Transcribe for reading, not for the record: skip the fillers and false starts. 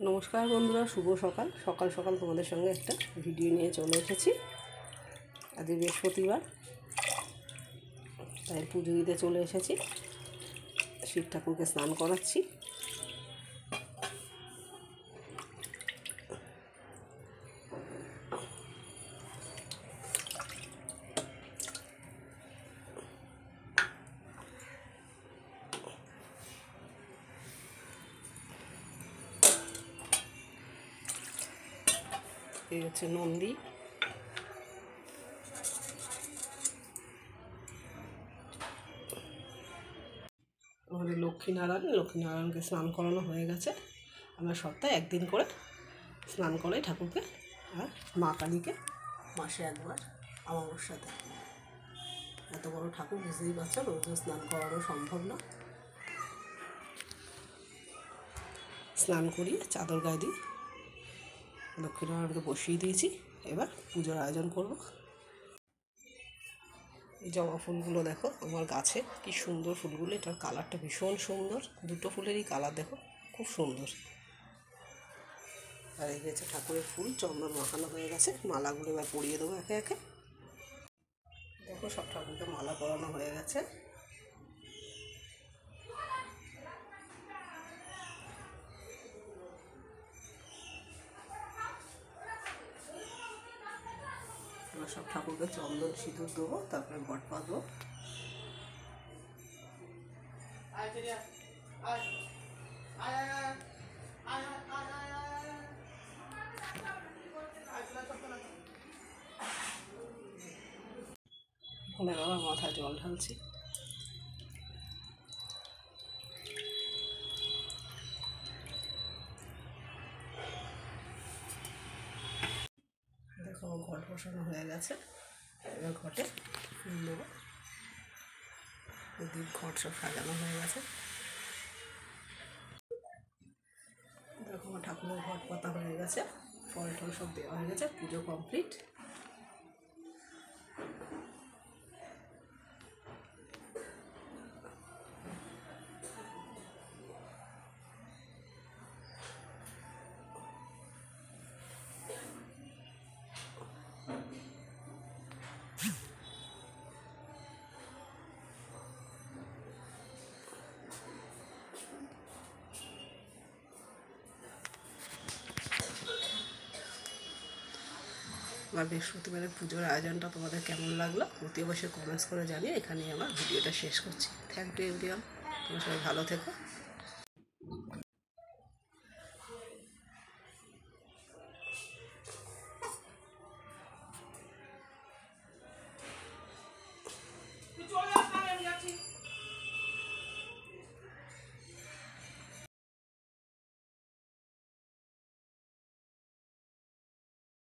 নমস্কার বন্ধুরা, শুভ সকাল। সকাল সকাল তোমাদের সঙ্গে একটা ভিডিও নিয়ে চলে এসেছি। আজ বৃহস্পতিবার, তাই পুজো দিতে চলে এসেছি। শিব ঠাকুরকে স্নান করাচ্ছি। এই হচ্ছে নন্দী। আমাদের লক্ষ্মীনারায়ণকে স্নান করানো হয়ে গেছে। আমরা সপ্তাহে একদিন করে স্নান করাই ঠাকুরকে, আর মা কালীকে মাসে একবার অমাবস্যাতে। এত বড় ঠাকুর, বুঝতেই পারছো, রোজ স্নান করানো সম্ভব না। স্নান করিয়ে চাদর গায়ে দিয়ে লক্ষ্মীনারায়ণকে বসিয়ে দিয়েছি। এবার পুজোর আয়োজন করব। এই জবা ফুলগুলো দেখো আমার গাছে, কি সুন্দর ফুলগুলো। এটার কালারটা ভীষণ সুন্দর, দুটো ফুলেরই কালার দেখো, খুব সুন্দর। আর এই গেছে ঠাকুরের ফুল, চন্দন মাখানো হয়ে গেছে। মালাগুলো এবার পরিয়ে দেবো একে একে। দেখো সব ঠাকুরকে মালা পরানো হয়ে গেছে। এবার সব ঠাকুরকে চন্দন সিঁদুর দেবো, তারপরে ঘট পাতবো। ভোলে বাবার মাথায় জল ঢালছি। দেখো ঘট বসানো হয়ে গেছে। এবার ঘটে ফুল দেবো। দুদিন ঘট সব সাজানো হয়ে গেছে। দেখো আমার ঠাকুরের ঘট পাতা হয়ে গেছে, ফল টল সব দেওয়া হয়ে গেছে, পুজো কমপ্লিট। আমার বৃহস্পতিবারের পুজোর আয়োজনটা তোমাদের কেমন লাগলো অতি অবশ্যই কমেন্টস করে জানিয়ে এখানেই আমার ভিডিওটা শেষ করছি। Thank you everyone. তোমরা সবাই ভালো থেকো।